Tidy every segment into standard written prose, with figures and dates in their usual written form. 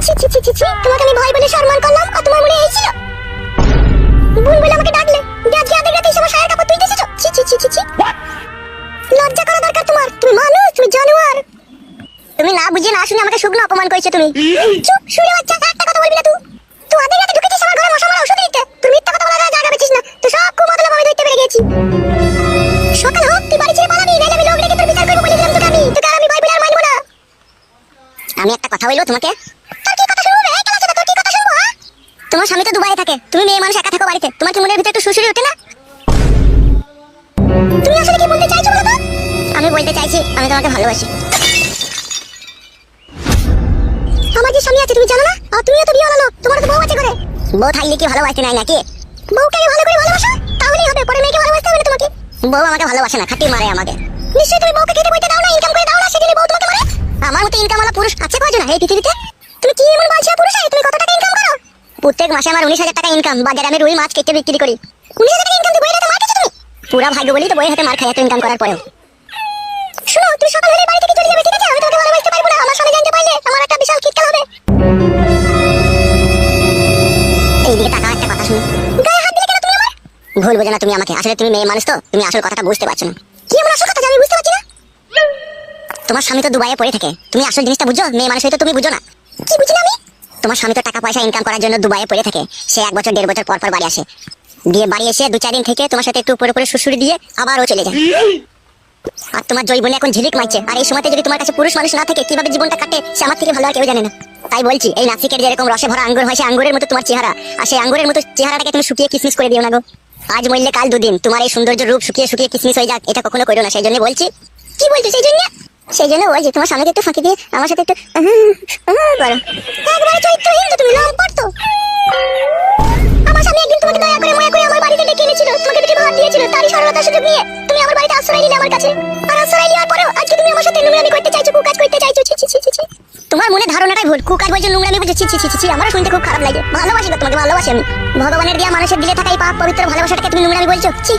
ছি ছি ছি ছি ছি, তোমাকে আমি ভাই বলে সম্মান করলাম আর তোমার মনে এইছিল বোন বলে আমাকে ডাকলে, আজকে আধে রাতে আমার সায়ের কাপড় তুলতে এসেছো। ছি ছি ছি ছি ছি, লজ্জা করা দরকার তোমার। তুমি মানুষ, তুমি জানোয়ার। তুমি না বুঝে না শুনে আমাকে শুকনো অপমান করেছো তুমি। চুপ, শুনে বাচ্চা, একটা কথা বলবি না তুই। তুই আধে রাতে ঢুকেছিস আমার ঘরে মশা মারা ওষুধ দিতে। তুই মিথ্যা কথা বলার জায়গা পেয়েছিস না, তুই সব কুমতলব আমি ধরতে পেরে গেছি। সকাল হোক তুই বাড়ি ছেড়ে পালাবি, নাইলে আমি লোক রেখে তোর বিচার করবো বলে দিলাম তোকে। তোকে আমি ভাই বলে আর মানবো না। আমি একটা কথা বলবো তোমাকে। তোর কি কথা শুনবো রে? এই কালাচোদা, তোর কি কথা শুনবো? তোমার স্বামী তো দুবাইয়ে থাকে, তুমি মেয়ে মানুষ একা থাকো বাড়িতে, তোমার কি মনের ভিতরে একটু সুসুরি ওঠে না? তুমি আসলে কি বলতে চাইছো বলো তো? আমি বলতে চাইছি আমি তোমাকে ভালোবাসি। আমার যে স্বামী আছে তুমি জানো না? আর তুমিও তো বিয়ে হলো, তোমার তো বউ আছে ঘরে। বউ থাকলে কি ভালোবাসতে নাই নাকি? বউকে ভালো করে ভালোবাসো, তাহলেই হবে, পরে মেয়েকে ভালোবাসতে হবে না তোমাকে। বউ আমাকে ভালোবাসে না, খাটি মারে আমাকে। নিশ্চয়ই তুমি বউকে খেতে বইতে দাও না, ইনকাম করে দাও না, সেদিনই বউ তোমাকে মারে। আমার মতো ইনকাম ওয়ালা পুরুষ আছে কয়জন এই পৃথিবীতে? তুমি কি এমন বালছিয়া পুরুষ তুমি কত টাকা ইনকাম করো? প্রত্যেক মাসে আমার 19,000 টাকা ইনকাম, বাজারে আমি রুই মাছ কেটে বিক্রি করি। 19,000 টাকা ইনকাম দিয়ে বইয়ের হাতে মার খেছো তুমি? পুরা ভাগ্য বলি তো বইয়ের হাতে মার খাই এত ইনকাম করার পরেও। শুনো, তুই সকাল হলে বাড়ি থেকে চলে যাবে, ঠিক আছে? আমি তোকে ভালোবাসতে পারবো না, আমার স্বামী জানতে পারলে আমার একটা বিশাল খিটকাল হবে। এইদিকে টাকা একটা কথা শুনো। গায়ে হাত দিলে কেন তুমি আমার? ভুল বোঝো না তুমি আমাকে, আসলে তুমি মেয়ে মানুষ তো, তুমি আসল কথাটা বুঝতে পারছো না। কি এমন আসল কথা যে আমি বুঝতে পারছি না? তোমার স্বামী তো দুবাইয়ে পড়ে থাকে, তুমি আসল জিনিসটা বুঝো? মেয়ে মানুষ হয়তো তুমি বুঝো না। কি বুঝি না আমি? তোমার স্বামী তো টাকা পয়সা ইনকাম করার জন্য দুবাইয়ে পড়ে থাকে, সে 1 বছর 1.5 বছর পর পর বাড়ি আসে, দিয়ে বাড়ি এসে 2-4 দিন থেকে তোমার সাথে একটু উপরে উপরে সুসুরি দিয়ে আবারও চলে যায়। আর তোমার জৈবনে এখন ঝিলিক মারছে, আর এই সময়তে যদি তোমার কাছে পুরুষ মানুষ না থাকে কিভাবে জীবনটা কাটে সে আমার থেকে ভালো আর কেউ জানে না। তাই বলছি, এই নাসিকের যেরকম রসে ভরা আঙ্গুর হয়, সে আঙ্গুরের মতো তোমার চেহারা, আর সেই আঙ্গুরের মতো চেহারাটাকে তুমি শুকিয়ে কিসমিস করে দিও না গো। আজ মরলে কাল দুদিন, তোমার এই সৌন্দর্য রূপ শুকিয়ে শুকিয়ে কিসমিস হয়ে যাক, এটা কখনো করো না। সেই জন্য বলছি। কি বলছো সেই জন্য? সেই জন্য বলছি তোমার স্বামীকে একটু ফাঁকি দিয়ে আমার সাথে একটু করো। একবারে চরিত্রহীন তো তুমি, লম্পট তো। আমার স্বামী একদিন তোমাকে দয়া করে মায়া করে আমার বাড়িতে ডেকে এনেছিল, তোমাকে দুটি ভাত দিয়েছিল, তারই সরলতার সুযোগ নিয়ে তুমি আমার বাড়িতে আশ্রয় নিলে আমার কাছে। আর আশ্রয় নেওয়ার পরেও আজকে তুমি আমার সাথে নোংরামি করতে চাইছো, কুকাজ করতে চাইছো। ছি ছি ছি ছি। তোমার মনে ধারণাটাই ভুল, কুকাজ বলছো, নোংরামি বলছো। ছি ছি ছি ছি, আমারও শুনতে খুব খারাপ লাগে। ভালোবাসি তো তোমাকে, ভালোবাসি আমি। ভগবানের দেয়া মানুষের দিলে থাকা এই পাপ পবিত্র ভালোবাসাটাকে তুমি নোংরামি বলছো? ছি।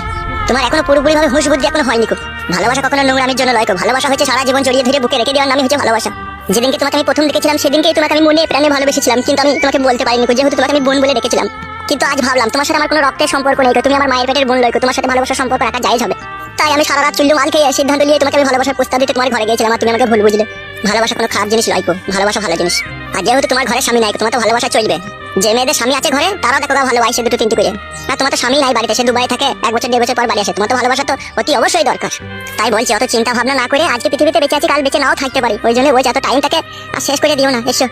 তোমার এখনো পুরোপুরি ভাবে হুঁশ বুদ্ধি এখনো হয়নি খুব। ভালোবাসা কখনো নোংরামির জন্য নয়, ভালোবাসা হচ্ছে সারা জীবন জড়িয়ে ধরে বুকে রেখে দেওয়ার নামই হচ্ছে ভালোবাসা। যেদিনকে তোমাকে আমি প্রথম দেখেছিলাম সেদিনকেই তোমাকে আমি মনে প্রাণে ভালোবেসেছিলাম, কিন্তু আমি তোমাকে বলতে পারিনি, যেহেতু তোমাকে আমি বোন বলে ডেকেছিলাম। কিন্তু আজ ভাবলাম তোমার সাথে আমার কোনো রক্তের সম্পর্ক নেই, তুমি আমার মায়ের পেটের বোন লইকো, তোমার সাথে ভালোবাসার সম্পর্ক রাখা জায়েজ হবে। তাই আমি সারা রাত চুল্লু মাল খেয়ে সিদ্ধান্ত নিয়ে তোমাকে আমি ভালোবাসার প্রস্তাব দিতে তোমার ঘরে গিয়েছিলাম, আর তুমি আমাকে ভুল বুঝলে। ভালোবাসা কোনো খারাপ জিনিস নয়, ভালোবাসা ভালো জিনিস। আর যেহেতু তোমার ঘরে স্বামী নাই, তোমার তো ভালোবাসা চলবে। যে মেয়েদের স্বামী আছে ঘরে তারাও দেখো ভালোবাসে 2-3টি করে। আর তোমার তো স্বামী নাই বাড়িতে, সে দুবাই থাকে, 1 বছর 1.5 বছর পর বাড়ি আসে, তোমার তো ভালোবাসা তো অতি অবশ্যই দরকার। তাই বলছি অত চিন্তা ভাবনা না করে, আজকে পৃথিবীতে বেঁচে আছি, কাল বেঁচে নাও থাকতে পারি, ওই জন্য বলছি এত টাইমটাকে আর শেষ করে দিও না। এসো।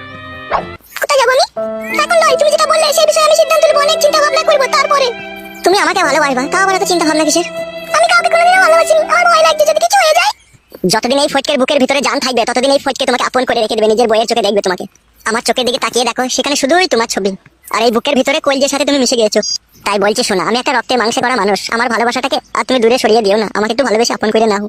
কোথায় যাবো আমি? এখন নয়, তুমি যেটা বললে সেই বিষয়ে আমি সিদ্ধান্ত নেব, অনেক চিন্তা ভাবনা করবো তারপরে। তুমি আমাকে ভালোবাসবা, তাও আবার এত চিন্তা ভাবনা কিসের? আমি কাউকে কোনোদিনও ভালোবাসিনি, আমার ভয় লাগছে যদি কিছু হয়ে যায়। যতদিন এই ফটকের বুকের ভিতরে জান থাকবে ততদিন এই ফটকে তোমাকে আপন করে রেখে দেবে, নিজের বইয়ের চোখে দেখবে তোমাকে। আমার চোখের দিকে তাকিয়ে দেখো, সেখানে শুধুই তোমার ছবি, আর এই বুকের ভিতরে কলজের সাথে তুমি মিশে গিয়েছো। তাই বলছি শোনা, আমি একটা রক্তে মাংসে করা মানুষ, আমার ভালোবাসাটাকে আর তুমি দূরে সরিয়ে দিও না, আমাকে একটু ভালোবেসে আপন করে নাও।